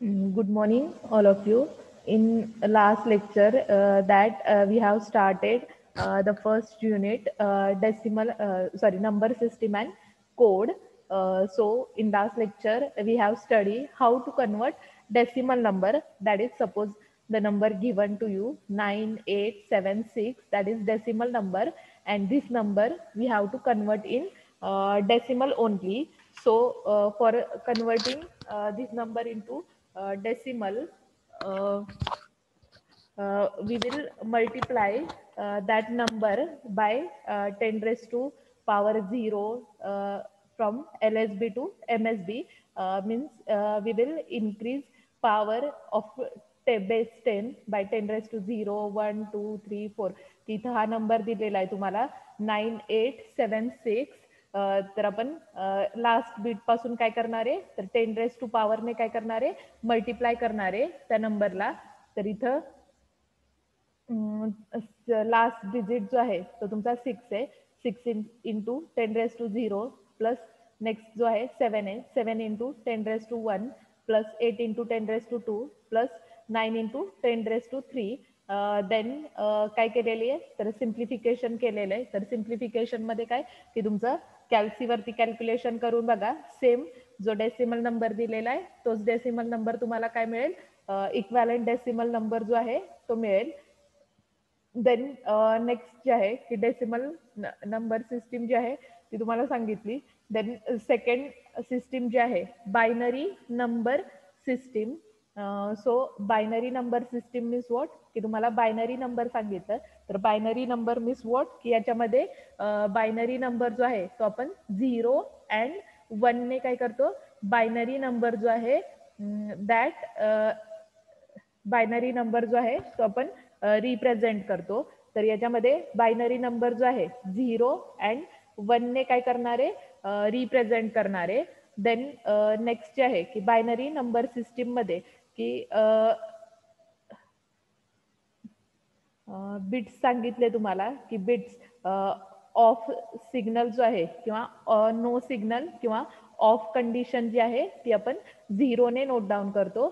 Good morning, all of you. In last lecture, we have started the first unit, number system and code. So in last lecture, we have studied how to convert decimal number. That is, suppose the number given to you 9876. That is decimal number, and this number we have to convert in decimal only. So for converting this number into decimal, uh, we will multiply that number by 10 raised to power 0 from LSB to MSB. Means we will increase power of base 10 by 10 raised to 0, 1, 2, 3, 4. तिथं हा number दिलेला आहे तुम्हाला 9876. तर आपण last bit पासून काय करणार आहे, तर 10 रेस टू पॉवरने काय करणार आहे, मल्टिप्लाय करणार आहे त्या नंबरला. तर इथं लास्ट डिजिट जो आहे तो तुमचा 6 आहे. 6 into 10 raise to 0 plus next जो आहे 7 आहे. 7 into 10 raise to 1 plus 8 into 10 raise to 2 plus 9 into 10 raise to 3. Then काय केलेली आहे, तर सिम्प्लिफिकेशन केलेलं आहे. तर सिम्प्लिफिकेशन मध्ये काय की तुमचं कॅल्सीवरती कॅल्क्युलेशन करून बघा. सेम जो डेसिमल नंबर दिलेला आहे तोच डेसिमल नंबर तुम्हाला काय मिळेल, इक्वॅलंट डेसिमल नंबर जो आहे तो मिळेल. देन नेक्स्ट जे आहे की डेसिमल नंबर सिस्टीम जी आहे ती तुम्हाला सांगितली. देन सेकंड सिस्टीम जी आहे binary number system. So binary number system means what की तुम्हाला बायनरी नंबर सांगितलं. तर बायनरी नंबर मीन्स वॉट की याच्यामध्ये बायनरी नंबर जो आहे तो आपण 0 अँड 1 ने काय करतो, बायनरी नंबर जो आहे दॅट बायनरी नंबर जो आहे तो आपण रिप्रेझेंट करतो. तर याच्यामध्ये बायनरी नंबर जो आहे 0 अँड 1 ने काय करणारे, रिप्रेझेंट करणारे. देन नेक्स्ट जे आहे की बायनरी नंबर सिस्टीम मध्ये की बिट्स सांगितले तुम्हाला की बिट्स ऑफ सिग्नल जो आहे किंवा नो सिग्नल किंवा ऑफ कंडिशन जी आहे ती आपण 0 ने नोट डाऊन करतो.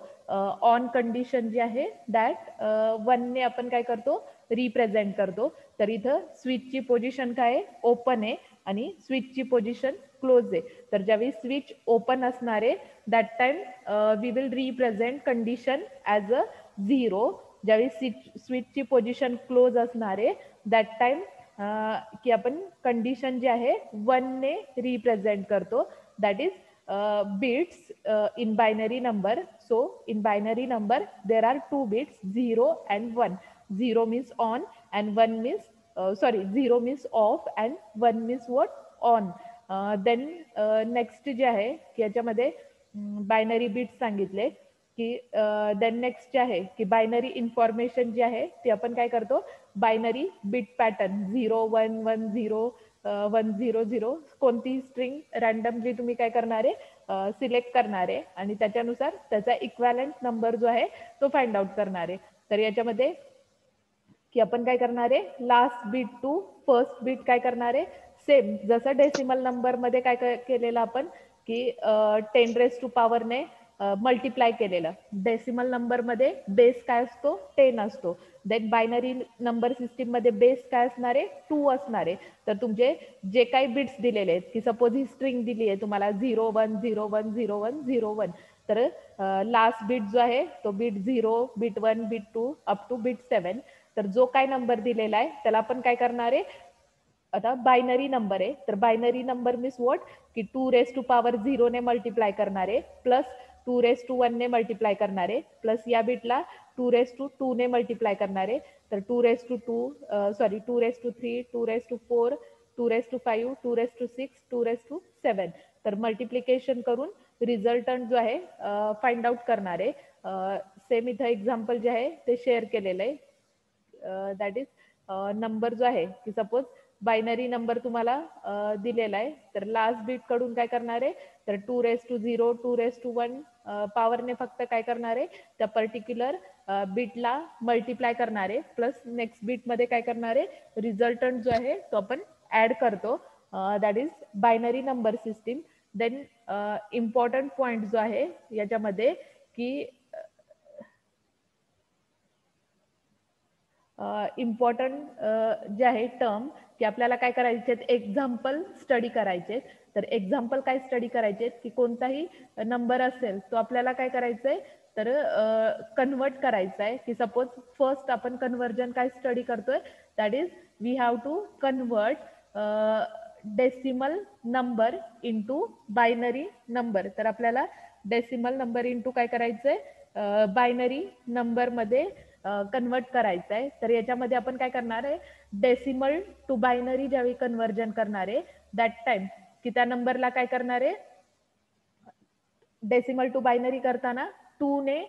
ऑन कंडिशन जी आहे दॅट 1 ने आपण काय करतो, रिप्रेझेंट करतो. तर इथं स्विचची पोझिशन काय आहे, ओपन आहे आणि स्विचची पोझिशन क्लोज आहे. तर ज्यावेळी स्विच ओपन असणार आहे that time we will represent condition as a 0. ज्यावेळी स्विचची पोझिशन क्लोज असणार आहे दॅट टाइम की आपण कंडिशन जी आहे 1 ने रिप्रेझेंट करतो. That is bits in binary number. So in binary number there are two bits, 0 and 1. 0 means on and 1 means 0 means off and 1 means what, on. Then next जे आहे की याच्यामध्ये binary bits सांगितले की then next जे आहे की binary information जी आहे ती आपण काय करतो, बायनरी बिट पॅटर्न 0 1 1 0 1 0 0 कोणतीही स्ट्रिंग रॅन्डमली तुम्ही काय करणार आहे, सिलेक्ट करणार आहे आणि त्याच्यानुसार त्याचा इक्वॅलंट नंबर जो आहे तो फाइंड आउट करणार आहे. तर याच्यामध्ये की आपण काय करणार आहे, last bit to first bit काय करणार आहे, सेम जसं डेसिमल नंबर मध्ये काय केलेलं आपण की 10 रेस टू पॉवरने मल्टिप्लाय केलेलं. डेसिमल नंबर मध्ये बेस काय असतो, 10 असतो. देन बायनरी नंबर सिस्टीम मध्ये बेस काय असणार आहे, 2 असणार आहे. तर तुमचे जे काही बिट्स दिलेले आहेत की सपोज ही स्ट्रिंग दिली आहे तुम्हाला 0 1 0 1 0 1 0 1. तर लास्ट बीट जो आहे तो bit 0, bit 1, bit 2 up to bit 7. तर जो काय नंबर दिलेला आहे त्याला आपण काय करणार आहे, आता बायनरी नंबर आहे तर बायनरी नंबर मीन्स वॉट की 2 रेस टू पॉवर 0 ने मल्टिप्लाय करणार आहे प्लस 2 रेस टू 1 ने मल्टिप्लाय करणार आहे प्लस या बीटला 2 रेस टू 2 ने मल्टिप्लाय करणार आहे. तर 2 raise to 2 raise to 3, 2 raise to 4, 2 raise to 5, 2 raise to 6, 2 raise to 7. तर मल्टिप्लिकेशन करून रिझल्टंट जो आहे फाइंड आउट करणार आहे. सेम इथं एक्झाम्पल जे आहे ते शेअर केलेलं आहे. दॅट इज नंबर जो आहे की सपोज बायनरी नंबर तुम्हाला दिलेला आहे तर लास्ट बीट कडून काय करणार आहे, तर 2 रेस टू 0, 2 रेस टू 1 पॉवरने फक्त काय करणार आहे, त्या पर्टिक्युलर बीटला मल्टिप्लाय करणार आहे प्लस नेक्स्ट बीट मध्ये काय करणार आहे, रिझल्टंट जो आहे तो आपण ऍड करतो. That is binary number system. Then important point जो आहे याच्यामध्ये की इम्पॉर्टंट जे आहे टर्म की आपल्याला काय करायचे आहेत, एक्झाम्पल स्टडी करायचे. तर एक्झाम्पल काय स्टडी करायचे की कोणताही नंबर असेल तो आपल्याला काय करायचंय तर कन्वर्ट करायचा आहे. की सपोज फर्स्ट आपण कन्वर्जन काय स्टडी करतोय, that is we have to convert decimal number into binary number. तर आपल्याला डेसिमल नंबर इंटू काय करायचंय, बायनरी नंबरमध्ये कन्वर्ट करायचं आहे. तर याच्यामध्ये आपण काय करणार आहे, डेसिमल टू बायनरी ज्यावेळी कन्वर्जन करणार आहे दॅट टाइम की त्या नंबरला काय करणार आहे, डेसिमल टू बायनरी करताना 2 ने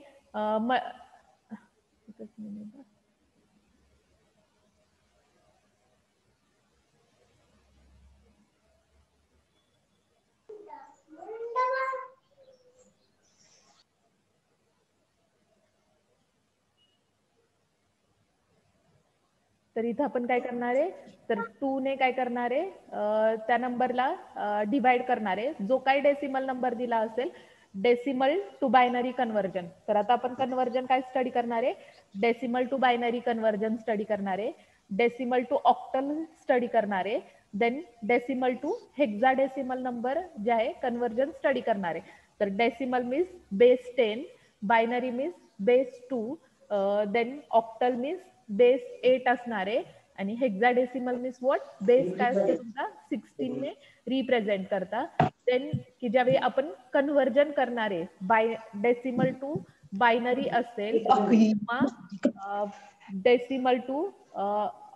तर इथं आपण काय करणार आहे, तर 2 ने काय करणार आहे, त्या नंबरला डिवाइड करणार आहे. जो काही डेसिमल नंबर दिला असेल, डेसिमल टू बायनरी कन्वर्जन. तर आता आपण कन्वर्जन काय स्टडी करणार आहे, decimal to binary conversion study करणार आहे, डेसिमल टू ऑक्टल स्टडी करणार आहे, then decimal to hexadecimal number जे आहे कन्वर्जन स्टडी करणार आहे. तर decimal means base 10, binary means base 2, then octal means base 8 असणार आहे आणि हेक्साडेसिमल मीन्स व्हॉट, बेस काय असते तुमचा 16 ने रिप्रेझेंट करता. देन की ज्यावेळी आपण कन्वर्जन करणार आहे बाय डेसिमल टू बायनरी असेल किंवा डेसिमल टू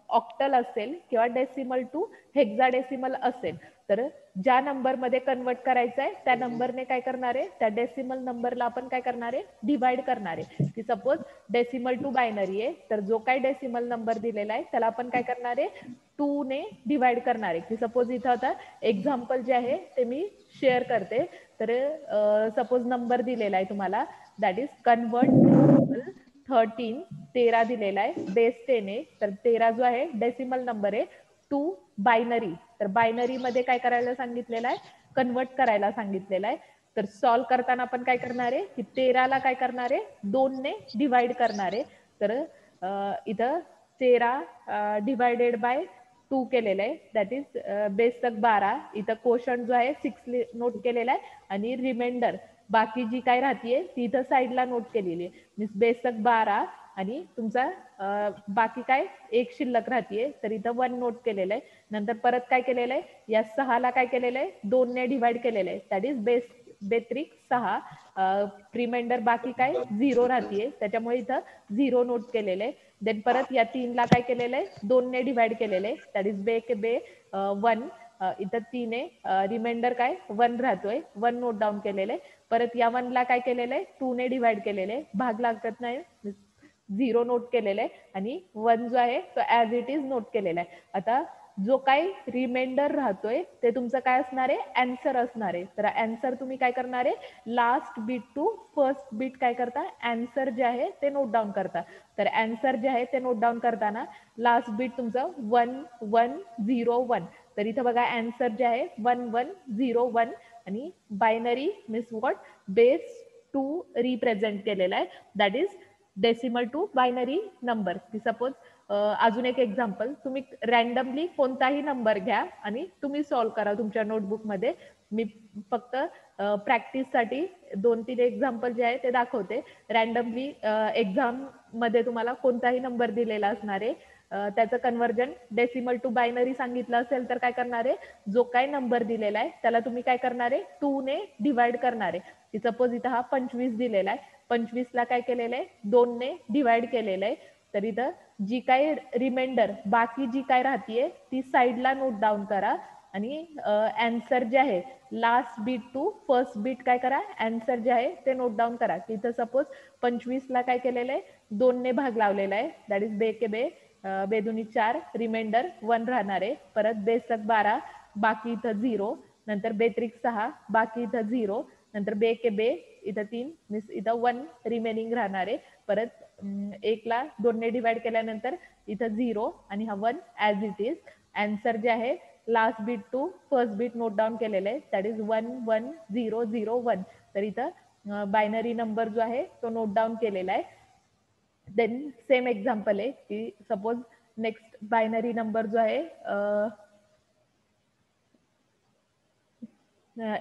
ऑक्टल असेल किंवा डेसिमल टू हेक्साडेसिमल असेल, तर ज्या नंबरमध्ये कन्वर्ट करायचं आहे त्या नंबरने काय करणार आहे, त्या डेसिमल नंबरला आपण काय करणार आहे, डिवाइड करणार आहे. की सपोज डेसिमल टू बायनरी आहे, तर जो काही डेसिमल नंबर दिलेला आहे त्याला आपण काय करणार आहे, 2 ने डिवाइड करणार आहे. की सपोज इथं आता एक्झाम्पल जे आहे ते मी शेअर करते. तर सपोज नंबर दिलेला आहे तुम्हाला, दॅट इज कन्वर्ट 13 दिलेला आहे, बेस 10 आहे. तर 13 जो आहे डेसिमल नंबर आहे टू बायनरी. तर बायनरी मध्ये काय करायला सांगितलेलं आहे, कन्वर्ट करायला सांगितलेलं आहे. तर सॉल्व करताना आपण काय करणार आहे की 13ला काय करणार आहे, 2 ने डिवाइड करणार आहे. तर इथं 13 डिवायडेड बाय 2 केलेलं आहे, दॅट इज बेसक 12. इथं क्वोशंट जो आहे 6 नोट केलेला आहे आणि रिमाइंडर बाकी जी काय राहतीये ती इथं साईडला नोट केलेली आहे. मीन्स बेसक 12 आणि तुमचा बाकी काय एक शिल्लक राहतीये, तर इथं 1 नोट केलेलं आहे. नंतर परत काय केलेलं आहे, या 6ला काय केलेलं आहे, 2 ने डिवाइड केलेलं आहे, दॅट इज बेत्रिक 6. रिमाइंडर बाकी काय 0 राहतीये, त्याच्यामुळे इथं 0 नोट केलेलं आहे. देन परत या 3ला काय केलेलं आहे, 2 ने डिवाइड केलेलं आहे, दॅट इज 1. इथं 3 आहे, रिमाइंडर काय 1 राहतोय, 1 नोट डाऊन केलेलं आहे. परत या 1ला काय केलेलं आहे, 2 ने डिवाइड केलेलं आहे, भाग लागत नाही, 0 नोट केलेलं आहे आणि 1 जो आहे तो ऍज इट इज नोट केलेला आहे. आता जो काही रिमाइंडर राहतोय ते तुमचं काय असणार आहे, आन्सर असणार आहे. तर आन्सर तुम्ही काय करणार आहे, last bit to first bit काय करता, आन्सर जे आहे ते नोट डाऊन करता. तर आन्सर जे आहे ते नोट डाऊन करताना लास्ट बीट तुमचं 1101. तर इथं बघा आन्सर जे आहे 1101 आणि binary means what, base 2 represent केलेला आहे, that is decimal to binary number. की सपोज अजून एक एक्झाम्पल, तुम्ही रॅन्डमली कोणताही नंबर घ्या आणि तुम्ही सॉल्व करा तुमच्या नोटबुकमध्ये. मी फक्त प्रॅक्टिससाठी 2-3 एक्झाम्पल जे आहे ते दाखवते. रॅन्डमली एक्झाम मध्ये तुम्हाला कोणताही नंबर दिलेला असणार आहे, त्याचं कन्वर्जन डेसिमल टू बायनरी सांगितलं असेल तर काय करणार आहे, जो काय नंबर दिलेला आहे त्याला तुम्ही काय करणार आहे, 2 ने डिवाइड करणार आहे. की सपोज इथं हा 25 दिलेला आहे, 25ला काय केलेलं आहे, 2 ने डिवाइड केलेलं आहे. तर इथं जी काय रिमाइंडर बाकी जी काय राहतीये ती साईडला नोट डाऊन करा आणि आन्सर जे आहे last bit to first bit काय करा, आन्सर जे आहे ते नोट डाऊन करा. इथं सपोज 25ला काय केलेलं आहे, 2 ने भाग लावलेला आहे, दॅट इज बेदुनी 4, रिमाइंडर 1 राहणार आहे. परत बेसक 12, बाकी इथं 0, नंतर बेत्रिक 6, बाकी इथं 0, नंतर बे इथं 3, मीन्स इथं 1 रिमेनिंग राहणार आहे. परत 1ला 2 ने डिवाइड केल्यानंतर इथं 0 आणि हा 1 ऍज इट इज. आन्सर जे आहे last bit to first bit note down केलेलं आहे, दॅट इज 11001. तर इथं बायनरी नंबर जो आहे तो नोट डाऊन केलेला आहे. देन सेम एक्झाम्पल आहे की सपोज नेक्स्ट बायनरी नंबर जो आहे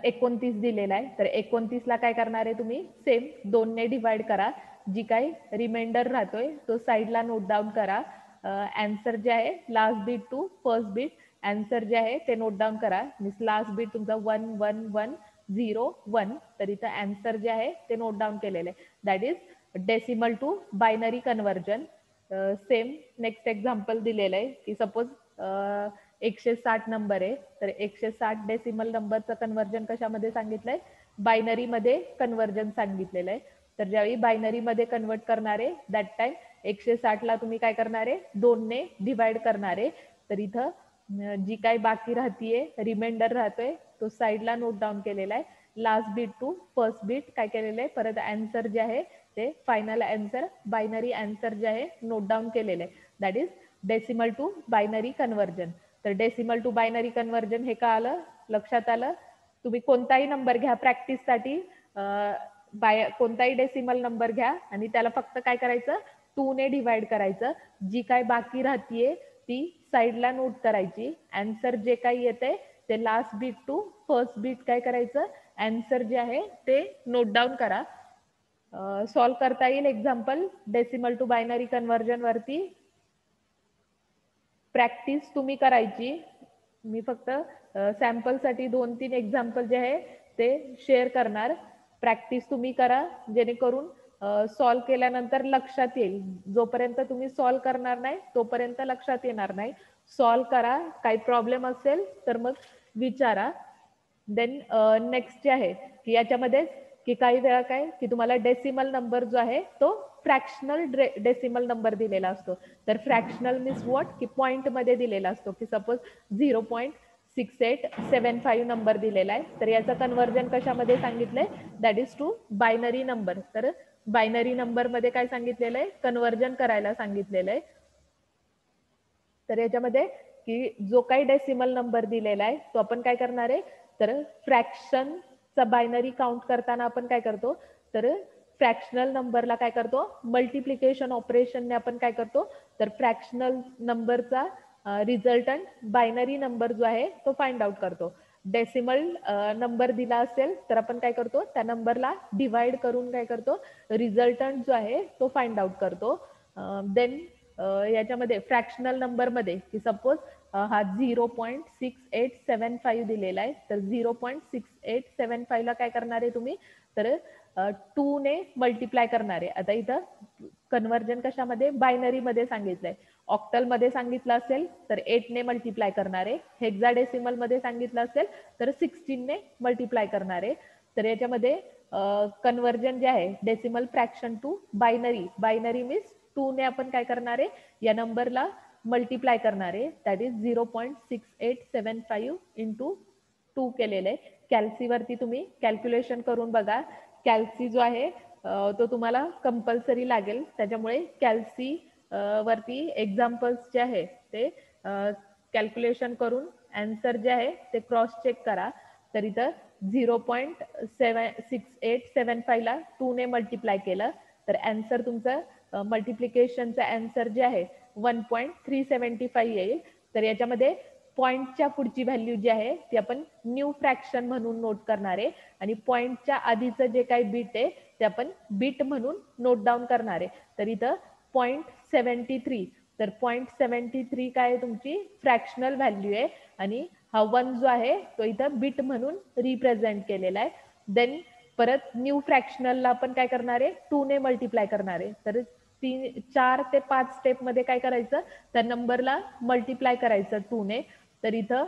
29 दिलेला आहे, तर 29ला काय करणार आहे तुम्ही, सेम 2 ने डिवाइड करा, जी काही रिमाइंडर राहतोय तो साईडला नोट डाऊन करा. आन्सर जे आहे last bit to first bit answer जे आहे ते नोट डाऊन करा. मीन्स लास्ट बीट तुमचा 1 1 1 0 1, तर इथं आन्सर जे आहे ते नोट डाऊन केलेलं आहे. That is decimal to binary conversion. Same next example दिलेलं आहे की सपोज 160 नंबर आहे, तर 160 डेसिमल नंबरचं कन्व्हर्जन कशामध्ये सांगितलंय, बायनरीमध्ये कन्व्हर्जन सांगितलेलं आहे. तर ज्यावेळी बायनरीमध्ये कन्वर्ट करणार आहे दॅट टाइम 160ला तुम्ही काय करणार आहे, 2 ने डिवाइड करणार आहे. तर इथं जी काही बाकी राहतीये रिमाइंडर राहतोय तो साईडला नोट डाऊन केलेला आहे. Last bit to first bit काय केलेलं आहे, परत आन्सर जे आहे ते फायनल आन्सर बायनरी आन्सर जे आहे नोट डाऊन केलेलं आहे. That is decimal to binary conversion. तर डेसिमल टू बायनरी कन्व्हर्जन हे का आलं, लक्षात आलं. तुम्ही कोणताही नंबर घ्या प्रॅक्टिससाठी, कोणताही डेसिमल नंबर घ्या आणि त्याला फक्त काय करायचं, 2 ने डिवाइड करायचं. जी काय बाकी राहतीये ती साईडला नोट करायची. आन्सर जे काही येते ते last bit to first bit काय करायचं, आन्सर जे आहे ते नोट डाऊन करा. सॉल्व करता येईल example decimal to binary conversion वरती. प्रॅक्टिस तुम्ही करायची. मी फक्त सॅम्पलसाठी 2-3 एक्झाम्पल जे आहे ते शेअर करणार. प्रॅक्टिस तुम्ही करा जेणेकरून सॉल्व केल्यानंतर लक्षात येईल. जोपर्यंत तुम्ही सॉल्व करणार नाही तोपर्यंत लक्षात येणार नाही. सॉल्व करा, काही प्रॉब्लेम असेल तर मग विचारा. देन नेक्स्ट जे आहे की याच्यामध्ये की काही वेळा काय की तुम्हाला डेसिमल नंबर जो आहे तो फ्रॅक्शनल डेसिमल नंबर दिलेला असतो. तर फ्रॅक्शनल मीन्स व्हॉट की पॉईंट मध्ये दिलेला असतो की सपोज 0.6875 नंबर दिलेला आहे. तर याचं कन्व्हर्जन कशामध्ये सांगितलंय, that is to binary number. तर बायनरी नंबर मध्ये काय सांगितलेलं आहे, कन्व्हर्जन करायला सांगितलेलं आहे. तर याच्यामध्ये की जो काही डेसिमल नंबर दिलेला आहे तो आपण काय करणार आहे, तर फ्रॅक्शनचा बायनरी काउंट करताना आपण काय करतो, तर फ्रॅक्शनल नंबरला काय करतो, मल्टिप्लिकेशन ऑपरेशनने आपण काय करतो, तर फ्रॅक्शनल नंबरचा रिझल्टंट बायनरी नंबर जो आहे तो फाइंड आउट करतो. डेसिमल नंबर दिला असेल तर आपण काय करतो, त्या नंबरला डिवाइड करून काय करतो, रिझल्टंट जो आहे तो फाइंड आउट करतो. देन याच्यामध्ये फ्रॅक्शनल नंबरमध्ये की सपोज हा 0.6875 दिलेला आहे, तर 0.6875 ला काय करणार आहे तुम्ही, तर 2 ने मल्टिप्लाय करणार आहे. आता इथं कन्व्हर्जन कशामध्ये, बायनरी मध्ये सांगितलंय. ऑक्टल मध्ये सांगितलं असेल तर 8 ने मल्टिप्लाय करणार आहे. हेक्साडेसिमल मध्ये सांगितलं असेल तर 16 ने मल्टिप्लाय करणार आहे. तर याच्यामध्ये कन्व्हर्जन जे आहे decimal fraction to binary, binary means 2 ने आपण काय करणार आहे, या नंबरला मल्टिप्लाय करणार आहे. दॅट इज 0.6875 इंटू 2 केलेलं आहे. कॅल्सीवरती तुम्ही कॅल्क्युलेशन करून बघा. कॅल्सी जो आहे तो तुम्हाला कंपल्सरी लागेल. त्याच्यामुळे कॅल्सी वरती एक्झाम्पल्स जे आहे ते कॅल्क्युलेशन करून आन्सर जे आहे ते क्रॉस चेक करा. तर इथं 0.6875 ला 2 ने मल्टिप्लाय केलं तर आन्सर तुमचं मल्टिप्लिकेशनचं आन्सर जे आहे 1.375 येईल. तर याच्यामध्ये पॉईंटच्या पुढची व्हॅल्यू जी आहे ती आपण न्यू फ्रॅक्शन म्हणून नोट करणार आहे आणि पॉईंटच्या आधीचं जे काही बीट आहे ते आपण बीट म्हणून नोट डाऊन करणार आहे. तर इथं 0.73, तर 0.73 काय आहे, तुमची फ्रॅक्शनल व्हॅल्यू आहे आणि हा 1 जो आहे तो इथं बीट म्हणून रिप्रेझेंट केलेला आहे. देन परत न्यू फ्रॅक्शनलला आपण काय करणार आहे, 2 ने मल्टिप्लाय करणार आहे. तर 4 ते 5 स्टेप मध्ये काय करायचं, त्या नंबरला मल्टिप्लाय करायचं 2 ने. तर इथं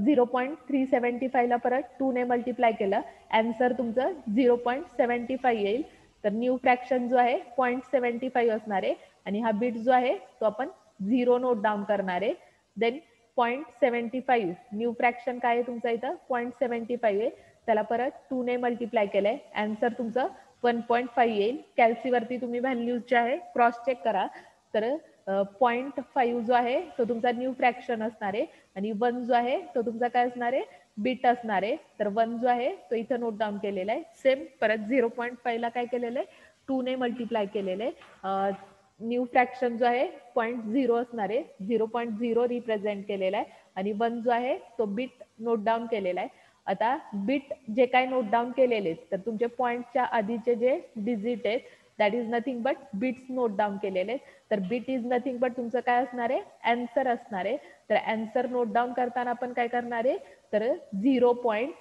0.375 ला परत 2 ने मल्टिप्लाय केलं, आन्सर तुमचं 0.75 येईल. तर न्यू फ्रॅक्शन जो आहे 0.75 असणार आहे आणि हा बीट जो आहे तो आपण 0 नोट डाऊन करणार आहे. देन 0.75 न्यू फ्रॅक्शन काय आहे तुमचं इथं 0.75 आहे, त्याला परत 2 ने मल्टिप्लाय केलंय, आन्सर तुमचं 1.5 येईल. कॅल्सीवरती तुम्ही व्हॅल्यूज जे आहे क्रॉस चेक करा. तर 0.5 जो आहे तो तुमचा न्यू फ्रॅक्शन असणार आहे आणि 1 जो आहे तो तुमचा काय असणार आहे, बिट असणार आहे. तर 1 जो आहे तो इथं नोट डाऊन केलेला आहे. सेम परत 0.5 ला काय केलेलं आहे, 2 ने मल्टिप्लाय केलेलं आहे. न्यू फ्रॅक्शन जो आहे 0.0 असणार आहे, 0.0 रिप्रेझेंट केलेला आहे आणि 1 जो आहे तो बिट नोट डाऊन केलेला आहे. आता बिट जे काय नोट डाऊन केलेले तर तुमचे पॉईंटच्या आधीचे जे डिजिट आहेत that is nothing but bits note down केलेले. तर बिट इज नथिंग बट तुमचं काय असणार आहे, अँसर असणार आहे. तर अँसर नोट डाऊन करताना आपण काय करणार आहे, तर 0 पॉईंट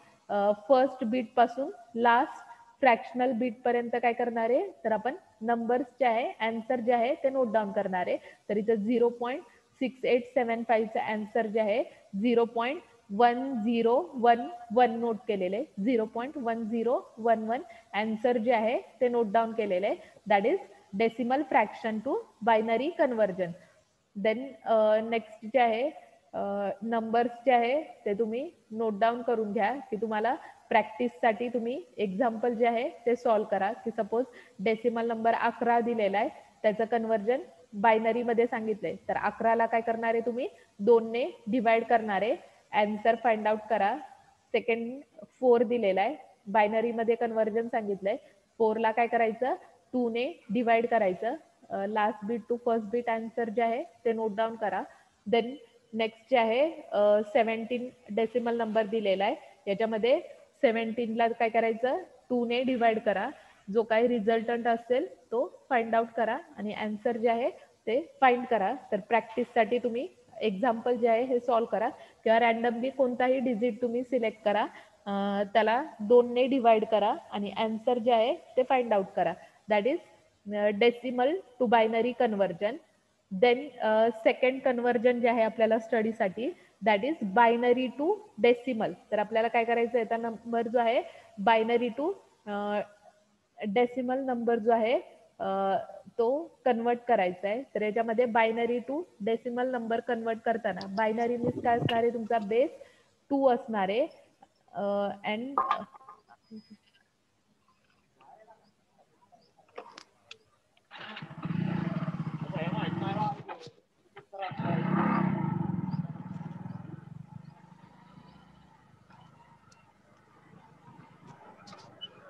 फर्स्ट बीट पासून लास्ट फ्रॅक्शनल बीट पर्यंत काय करणार आहे, तर आपण नंबर्स जे आहे अँसर जे आहे ते नोट डाऊन करणार आहे. तर इथं 0.6875 चा अँसर जे आहे 0.1011 नोट केलेले, 0.1011 अँसर जे आहे ते नोट डाऊन केलेले. That is decimal fraction to binary conversion. Then next जे आहे नंबर्स जे आहे ते तुम्ही नोट डाऊन करून घ्या की तुम्हाला प्रॅक्टिससाठी तुम्ही एक्झाम्पल जे आहे ते सॉल्व करा. की सपोज डेसिमल नंबर 11 दिलेला आहे, त्याचं कन्व्हर्जन बायनरीमध्ये सांगितलंय, तर 11ला काय करणार आहे तुम्ही 2 ने डिवाइड करणार आहे, अँसर फाइंड आउट करा. सेकंड 4 दिलेला आहे, बायनरीमध्ये कन्व्हर्जन सांगितलंय, 4ला काय करायचं 2 ने डिवाइड करायचं, last bit to first bit answer जे आहे ते नोट डाऊन करा. देन नेक्स्ट जे आहे 17 डेसिमल नंबर दिलेला आहे, याच्यामध्ये 17ला काय करायचं 2 ने डिवाइड करा, जो काही रिझल्टंट असेल तो फाइंड आउट करा आणि अँसर जे आहे ते फाइंड करा. तर प्रॅक्टिससाठी तुम्ही एक्झाम्पल जे आहे हे सॉल्व करा किंवा रॅन्डमली कोणताही डिजिट तुम्ही सिलेक्ट करा, त्याला 2 ने डिवाइड करा आणि अँसर जे आहे ते फाइंड आउट करा. That is decimal to binary conversion. Then second conversion जे आहे आपल्याला स्टडीसाठी that is binary to decimal. तर आपल्याला काय करायचं आहे, त्याचा नंबर जो आहे बायनरी टू डेसिमल नंबर जो आहे तो कन्वर्ट करायचा आहे. तर याच्यामध्ये binary to decimal number convert करताना बायनरी मीन्स काय असणार आहे, तुमचा बेस 2 असणार आहे अँड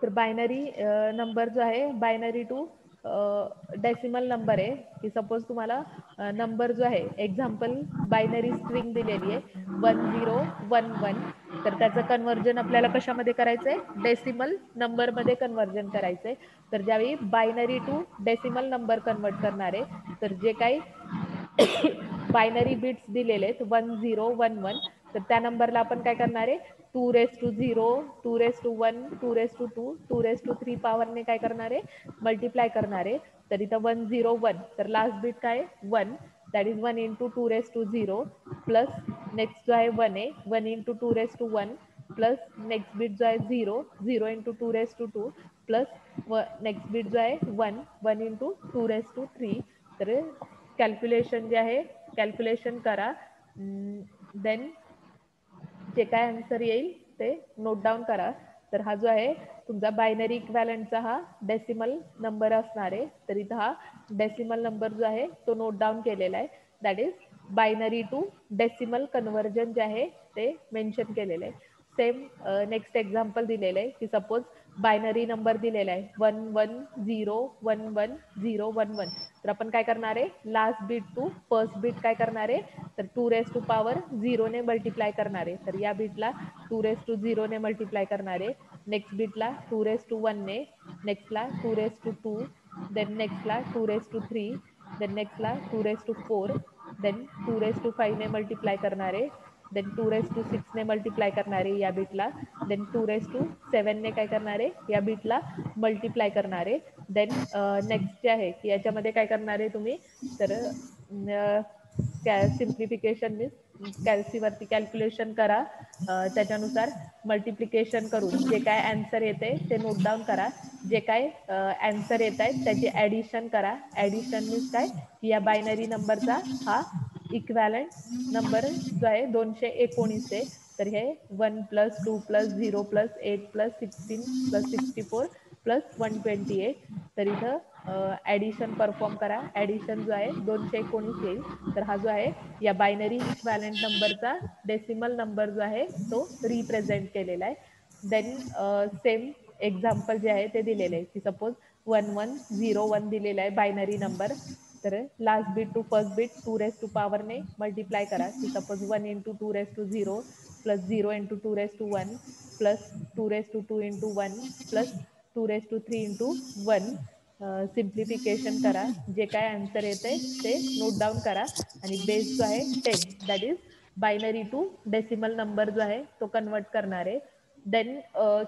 तर बायनरी नंबर जो आहे बायनरी टू डेसिमल नंबर आहे. की सपोज तुम्हाला नंबर जो आहे एक्झाम्पल बायनरी स्ट्रिंग दिलेली आहे 1011, तर त्याचं कन्व्हर्जन आपल्याला कशामध्ये करायचंय, डेसिमल नंबरमध्ये कन्व्हर्जन करायचंय. तर ज्यावेळी binary to decimal number convert करणार आहे, तर जे काही बायनरी बिट्स दिलेले आहेत 1011, तर त्या नंबरला आपण काय करणार आहे 2^0, 2^1, 2^2, 2^3 पॉवरने काय करणार आहे मल्टिप्लाय करणार आहे. तर इथं 101, तर लास्ट बीट काय 1, that is 1 into 2^0 plus next जो आहे 1 आहे 1 इंटू 2^1 प्लस नेक्स्ट बीट जो आहे 0, 0 इंटू 2^2 प्लस नेक्स्ट बीट जो आहे 1, 1 इंटू 2^3. तर कॅल्क्युलेशन जे आहे कॅल्क्युलेशन करा. देन जे काय आन्सर येईल ते नोट डाऊन करा. तर हा जो आहे तुमचा बायनरी इक्वॅलंटचा हा डेसिमल नंबर असणार आहे. तर इथं हा डेसिमल नंबर जो आहे तो नोट डाऊन केलेला आहे. That is binary to decimal conversion जे आहे ते मेन्शन केलेलं आहे. सेम नेक्स्ट एक्झाम्पल दिलेलं आहे की सपोज बायनरी नंबर दिलेला आहे 11011011, तर आपण काय करणार आहे last bit to first bit काय करणार आहे, तर 2^0 ने मल्टिप्लाय करणार आहे. तर या बीटला 2^0 ने मल्टिप्लाय करणार आहे, नेक्स्ट बीटला 2^1 ने, नेक्स्टला 2^2, देन नेक्स्टला 2^3, देन नेक्स्टला 2^4, देन 2^5 ने मल्टिप्लाय करणार आहे, देन 2^6 ने मल्टिप्लाय करणार आहे या बीटला, देन 2^7 ने काय करणार आहे या बीटला मल्टिप्लाय करणार आहे. देन नेक्स्ट जे आहे की याच्यामध्ये काय करणार आहे तुम्ही, तर सिम्प्लिफिकेशन मीन्स कॅल्सीवरती कॅल्क्युलेशन करा, त्याच्यानुसार मल्टिप्लिकेशन करून जे काय अँसर येते ते नोट डाऊन करा. जे काय अँसर येत आहेत त्याची ॲडिशन करा. ॲडिशन मीन्स काय की या बायनरी नंबरचा हा इक्वॅलंट नंबर जो आहे 219 आहे. तर हे 1 + 2 + 0 + 8 + 16 + 64 + 128. तर इथं ॲडिशन परफॉर्म करा. ॲडिशन जो आहे 219 येईल. तर हा जो आहे या बायनरी इक्वॅलंट नंबरचा डेसिमल नंबर जो आहे तो रिप्रेझेंट केलेला आहे. देन सेम एक्झाम्पल जे आहे ते दिलेले आहे की सपोज 1101 दिलेला आहे बायनरी नंबर. तर last bit to first bit 2 raise to पॉवरने मल्टिप्लाय करा की suppose 1 into 2 raise to 0 plus 0 into 2 raise to 1 plus 2 raise to 2 into 1 plus 2 raise to 3 into 1. Simplification करा. जे काय आन्सर येते ते नोट डाऊन करा आणि बेस जो आहे 10 that is binary to decimal number जो आहे तो कन्वर्ट करणार आहे. देन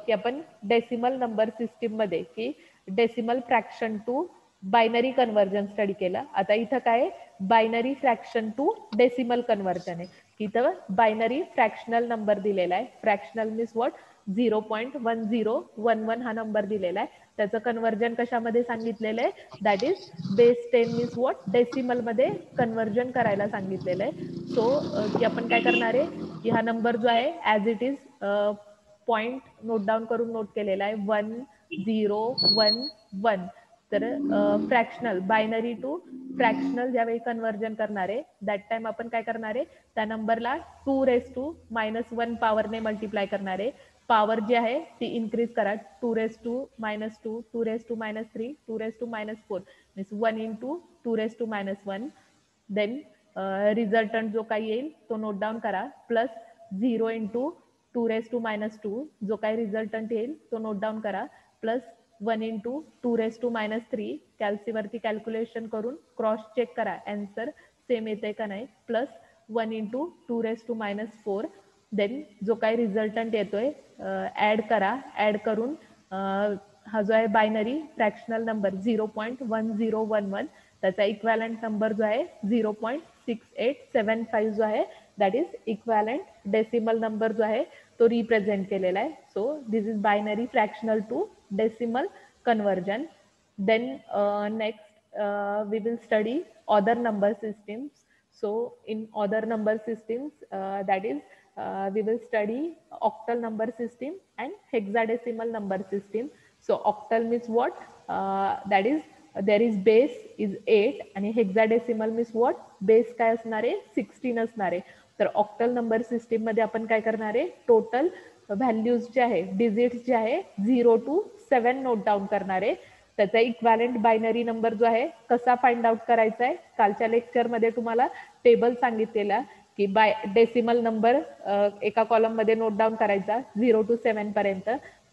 की आपण डेसिमल नंबर सिस्टीम मध्ये की decimal fraction to binary conversion study केला. आता इथं काय binary fraction to decimal conversion आहे की इथं बायनरी फ्रॅक्शनल नंबर दिलेला आहे. फ्रॅक्शनल मीन्स व्हॉट 0.1011 हा नंबर दिलेला आहे. त्याचं कन्व्हर्जन कशामध्ये सांगितलेलं आहे that is base 10 means what decimal मध्ये कन्व्हर्जन करायला सांगितलेलं आहे. सो की आपण काय करणार आहे की हा नंबर जो आहे as it is point note down करून नोट केलेला आहे 1011. तर फ्रॅक्शनल बायनरी टू फ्रॅक्शनल ज्यावेळी कन्व्हर्जन करणार आहे दॅट टाइम आपण काय करणार आहे त्या नंबरला 2 रेज टू -1 पॉवरने मल्टिप्लाय करणार आहे. पॉवर जी आहे ती इन्क्रीज करा 2 raise to -2 2 raise to -3 2 raise to -4 means 1 into 2 raise to -1. Then resultant जो काही येईल तो नोट डाऊन करा प्लस 0 इंटू 2 रेज टू -2 जो काही रिझल्टंट येईल तो नोट डाऊन करा प्लस 1 इंटू 2 रेज टू -3 कॅल्सीवरती कॅल्क्युलेशन करून क्रॉस चेक करा आन्सर सेम येते का नाही plus 1 into 2 raise to -4. Then जो काही रिझल्टंट येतोय ऍड करा. ऍड करून हा जो आहे बायनरी फ्रॅक्शनल नंबर 0.1011 त्याचा इक्वॅलंट नंबर जो आहे 0.6875 जो आहे that is equivalent decimal number जो आहे तो रिप्रेझेंट केलेला आहे. So this is binary fractional to decimal conversion. Then next we will study other number systems. So in other number systems that is we will study octal number system and hexadecimal number system. So octal means what that is there is base is 8 आणि hexadecimal means what base काय असणार आहे 16 असणार आहे. तर octal number system मध्ये आपण काय करणार आहे टोटल व्हॅल्यूज जे आहे डिजिट्स जे आहे 0 to 7 नोट डाऊन करणार आहे. त्याचा इक्वॅलंट बायनरी नंबर जो आहे कसा फाइंड आउट करायचा आहे कालच्या लेक्चरमध्ये तुम्हाला टेबल सांगितलेला की बाय डेसिमल नंबर एका कॉलम मध्ये नोट डाऊन करायचा 0 to 7 पर्यंत.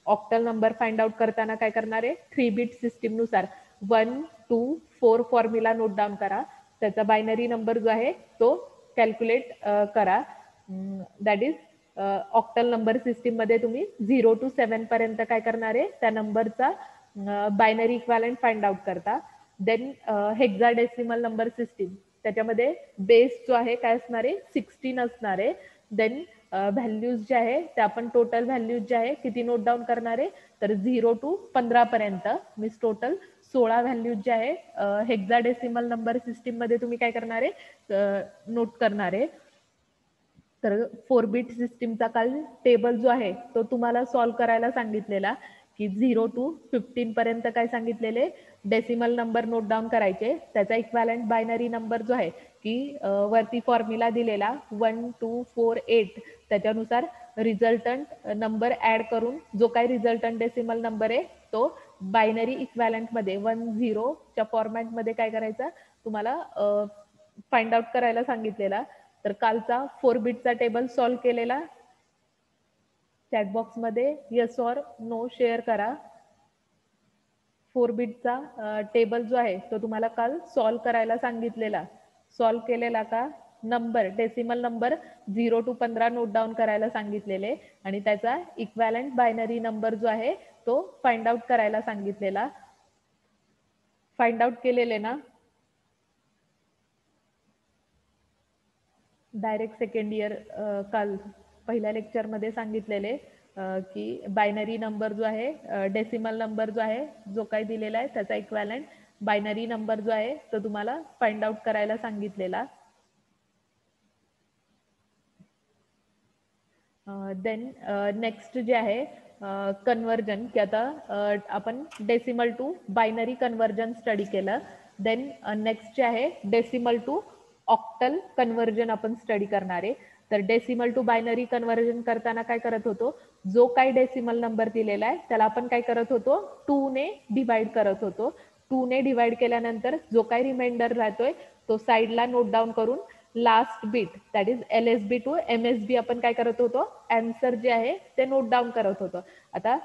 ऑक्टल नंबर फाइंड आउट करताना काय करणार आहे 3 बीट सिस्टीम नुसार 1 2 4 फॉर्म्युला नोट डाऊन करा. त्याचा बायनरी नंबर जो आहे तो कॅल्क्युलेट करा. That is octal number system मध्ये तुम्ही 0 to 7 पर्यंत काय करणार आहे त्या नंबरचा बायनरी इक्वॅलंट फाइंड आउट करता. देन हेक्साडेसिमल नंबर सिस्टीम त्याच्यामध्ये बेस जो आहे काय असणार आहे 16 असणार आहे. देन व्हॅल्यूज जे आहे त्या आपण टोटल व्हॅल्यूज जे आहे किती नोट डाऊन करणार आहे तर 0 to 15 पर्यंत मीन्स टोटल 16 व्हॅल्यूज जे आहे हेक्साडेसिमल नंबर सिस्टीम मध्ये तुम्ही काय करणार आहे नोट करणार आहे. तर 4 बीट सिस्टीमचा काल टेबल जो आहे तो तुम्हाला सॉल्व्ह करायला सांगितलेला की 0 to 15 पर्यंत काय सांगितलेले डेसिमल नंबर नोट डाऊन करायचे. त्याचा इक्वॅलंट बायनरी नंबर जो आहे की वरती फॉर्म्युला दिलेला 1 2 4 8 त्याच्यानुसार रिझल्टंट नंबर ऍड करून जो काही रिझल्टंट डेसिमल नंबर आहे तो बायनरी इक्वॅलंट मध्ये 10 च्या फॉर्मॅट मध्ये काय करायचा तुम्हाला फाइंड आउट करायला सांगितलेला. तर कालचा 4 बीटचा टेबल सॉल्व्ह केलेला चॅटबॉक्स मध्ये येस ऑर नो शेअर करा. 4 बीटचा टेबल जो आहे तो तुम्हाला काल सॉल्व्ह करायला सांगितलेला. सॉल्व्ह केलेला का number decimal number 0 to 15 note down करायला सांगितलेले आणि त्याचा इक्वॅलंट बायनरी नंबर जो आहे तो फाइंड आउट करायला सांगितलेला. फाइंड आउट केलेले ना डायरेक्ट सेकंड इयर काल पहिल्या लेक्चरमध्ये सांगितलेले की बायनरी नंबर जो आहे डेसिमल नंबर जो आहे जो काही दिलेला आहे त्याचा इक्वॅलंट बायनरी नंबर जो आहे तो तुम्हाला फाइंड आउट करायला सांगितलेला. देन नेक्स्ट जे आहे कन्वर्जन की आता आपण decimal to binary conversion study केलं. देन नेक्स्ट जे आहे डेसिमल टू ऑक्टल कन्वर्जन आपण स्टडी करणार आहे. तर डेसिमल टू बायनरी कन्वर्जन करताना काय करत होतो, जो काही डेसिमल नंबर दिलेला आहे त्याला आपण काय करत होतो, 2 ने डिवाइड करत होतो. 2 ने डिवाइड केल्यानंतर जो काही रिमाइंडर राहतोय तो साईडला नोट डाऊन करून last bit that is LSB to MSB आपण काय करत होतो, आन्सर जे आहे ते नोट डाऊन करत होतो. आता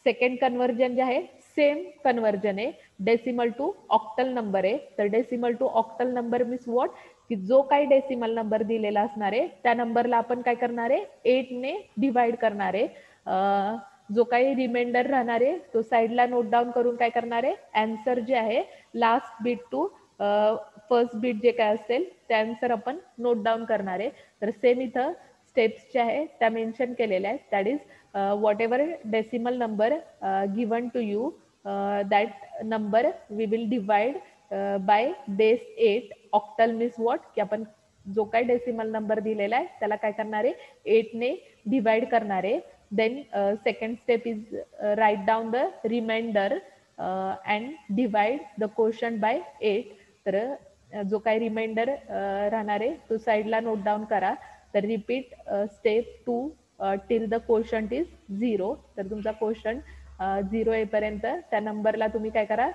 सेकंड कन्वर्जन जे आहे सेम कन्वर्जन आहे, डेसिमल टू ऑक्टल नंबर आहे. तर decimal to octal number means what, की जो काही डेसिमल नंबर दिलेला असणार आहे त्या नंबरला आपण काय करणार आहे, 8 ने डिवाइड करणार आहे. जो काही रिमाइंडर राहणार आहे तो साईडला नोट डाऊन करून काय करणार आहे, आन्सर जे आहे last bit to first bit जे काय असेल ते आन्सर आपण नोट डाऊन करणार आहे. तर सेम इथं स्टेप्स ज्या आहेत त्या मेन्शन केलेल्या आहेत. That is whatever decimal number given to you, that number we will divide by base 8. Octal means what, की आपण जो काही डेसिमल नंबर दिलेला आहे त्याला काय करणार आहे, 8 ने डिवाइड करणार आहे. Then second step is write down the remainder and divide the quotient by 8. तर जो काही रिमाइंडर राहणार आहे तो साईडला नोट डाऊन करा. तर repeat step 2 till the quotient is 0. तर तुमचा क्वोशंट 0 येईपर्यंत त्या नंबरला तुम्ही काय करा,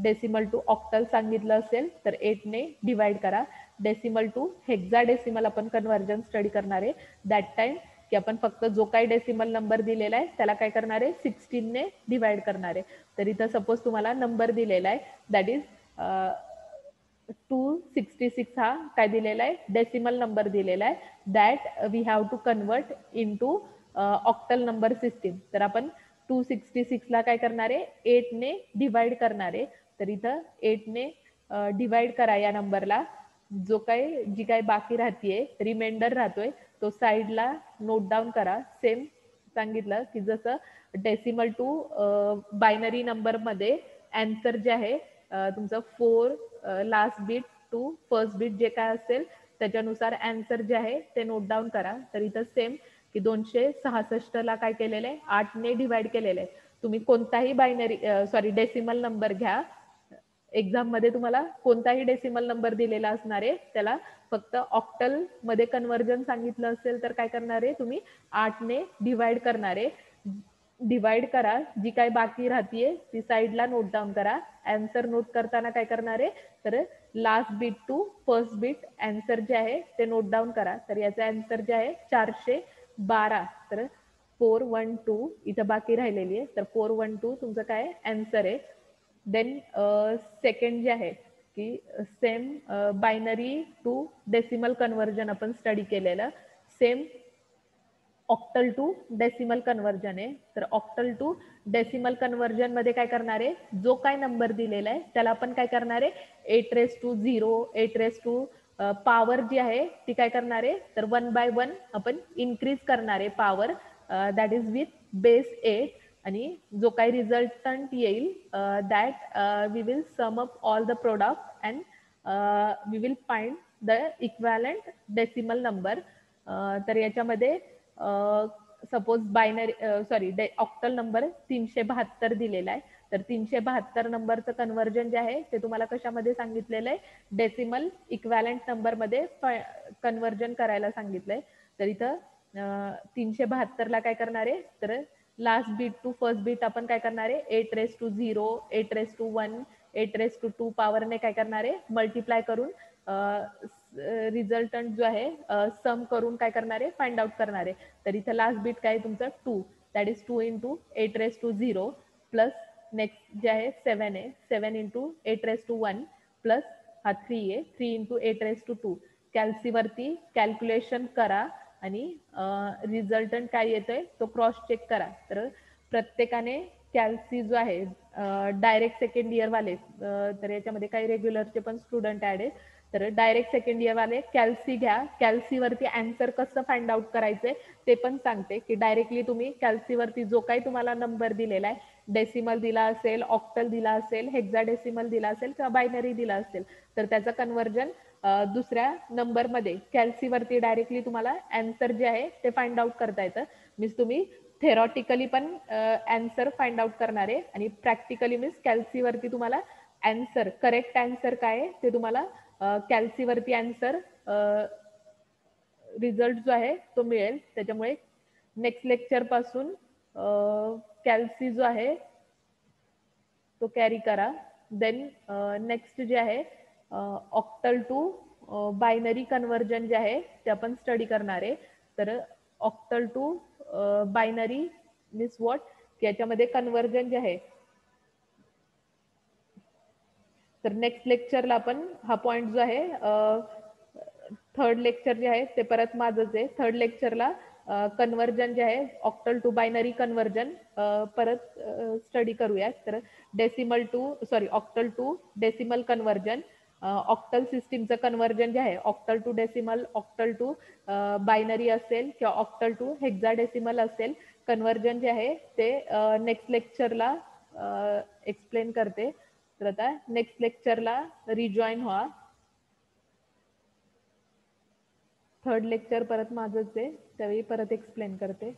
डेसिमल टू ऑक्टल सांगितलं असेल तर 8 ने डिवाइड करा. डेसिमल टू हेक्साडेसिमल आपण कन्वर्जन स्टडी करणार आहे. दॅट टाइम की आपण फक्त जो काही डेसिमल नंबर दिलेला आहे त्याला काय करणार आहे, 16 ने डिवाइड करणार आहे. तर इथं सपोज तुम्हाला नंबर दिलेला आहे दॅट इज 266 हा काय दिलेला आहे, डेसिमल नंबर दिलेला आहे. That we have to convert into octal number system. तर आपण 266 ला काय करणार आहे, 8 ने डिवाइड करणार आहे. तर इथं 8 ने डिवाइड करा या नंबरला. जो काही जी काही बाकी राहतीये रिमाइंडर राहतोय तो साईडला नोट डाऊन करा. सेम सांगितलं की जसं डेसिमल टू बायनरी नंबरमध्ये आन्सर जे आहे तुमचं 4 last bit to first bit जे काय असेल त्याच्यानुसार आन्सर जे आहे ते नोट डाऊन करा. तर इथं सेम की 266 ला काय केलेलं आहे, 8 ने डिवाइड केलेलं आहे. तुम्ही कोणताही बायनरी डेसिमल नंबर घ्या, एक्झाम मध्ये तुम्हाला कोणताही डेसिमल नंबर दिलेला असणार आहे त्याला फक्त ऑक्टल मध्ये कन्वर्जन सांगितलं असेल तर काय करणार आहे, तुम्ही 8 ने डिवाइड करणार आहे. डिवाइड करा, जी काय बाकी राहतीये ती साईडला नोट डाऊन करा. आन्सर नोट करताना काय करणार आहे, तर last bit to first bit answer जे आहे ते नोट डाऊन करा. तर याचा आन्सर जे आहे 412. तर 412 इथं बाकी राहिलेली आहे. तर 412 तुमचं काय आन्सर आहे. देन सेकंड जे आहे की same binary to decimal conversion आपण स्टडी केलेलं. Same octal to decimal conversion आहे. तर ऑक्टल टू डेसिमल कन्वर्जन मध्ये काय करणार आहे, जो काय नंबर दिलेला आहे त्याला आपण काय करणार आहे, 8⁻0 8⁻, पॉवर जी आहे ती काय करणार आहे, तर 1 by 1 आपण इन्क्रीज करणार आहे power, that is with base 8. आणि जो काही रिझल्टंट येईल that we will sum up all the product and we will find the equivalent decimal number. तर याच्यामध्ये सपोज बायनरी ऑक्टल नंबर 372 दिलेला आहे. तर 372 नंबरचं कन्वर्जन जे आहे ते तुम्हाला कशामध्ये सांगितलेलं आहे, डेसिमल इक्वॅलंट नंबरमध्ये कन्वर्जन करायला सांगितलंय. तर इथं 372 ला काय करणार आहे, तर last bit to first bit आपण काय करणार आहे, 8⁻0 8⁻1 8⁻2 पॉवरने काय करणार आहे, मल्टिप्लाय करून रिझल्टंट जो आहे सम करून काय करणार आहे, फाइंड आउट करणार आहे. तर इथं लास्ट बीट काय तुमचं 2, दॅट इज 2 × 8⁻0 प्लस नेक्स्ट जे आहे 7 आहे, 7 × 8⁻1 प्लस हा 3 आहे, 3 × 8⁻2. कॅल्सीवरती कॅल्क्युलेशन करा आणि रिझल्टंट काय येतोय तो क्रॉस चेक करा. तर प्रत्येकाने कॅल्सी जो आहे डायरेक्ट सेकंड इयर वाले, तर याच्यामध्ये काही रेग्युलरचे पण स्टुडंट ऍड आहेत. तर डायरेक्ट सेकंड इयर वाले कॅल्सी घ्या. कॅल्सीवरती आन्सर कसं फाइंड आउट करायचंय ते पण सांगते, की डायरेक्टली तुम्ही कॅल्सीवरती जो काही तुम्हाला नंबर दिलेला आहे, डेसिमल दिला असेल, ऑक्टल दिला असेल, हेक्साडेसिमल दिला असेल किंवा बायनरी दिला असेल, तर त्याचं कन्वर्जन दुसऱ्या नंबरमध्ये कॅल्सीवरती डायरेक्टली तुम्हाला आन्सर जे आहे ते फाइंड आउट करता येतं. मीन्स तुम्ही थेरॉटिकली पण आन्सर फाइंड आउट करणार आहे आणि प्रॅक्टिकली मीन्स कॅल्सीवरती तुम्हाला आन्सर करेक्ट आन्सर काय आहे ते तुम्हाला कॅल्सीवरती आन्सर रिझल्ट जो आहे तो मिळेल. त्याच्यामुळे नेक्स्ट लेक्चर पासून कॅल्सी जो आहे तो कॅरी करा. देन नेक्स्ट जे आहे ऑक्टल टू बायनरी कन्व्हर्जन जे आहे ते आपण स्टडी करणार आहे. तर octal to binary means what, याच्यामध्ये कन्व्हर्जन जे आहे, तर नेक्स्ट लेक्चरला आपण हा पॉइंट जो आहे थर्ड लेक्चर जे आहे ते परत माझंच आहे. थर्ड लेक्चरला कन्व्हर्जन जे आहे ऑक्टल टू बायनरी कन्व्हर्जन परत स्टडी करूया. तर decimal to octal to decimal conversion, octal सिस्टीमचं कन्व्हर्जन जे आहे octal to decimal, octal to binary असेल किंवा ऑक्टल टू हेक्साडेसिमल असेल, कन्व्हर्जन जे आहे ते नेक्स्ट लेक्चरला एक्सप्लेन करते. तर आता नेक्स्ट लेक्चरला रिजॉईन व्हा. थर्ड लेक्चर परत माझंच आहे, त्यावेळी परत एक्सप्लेन करते.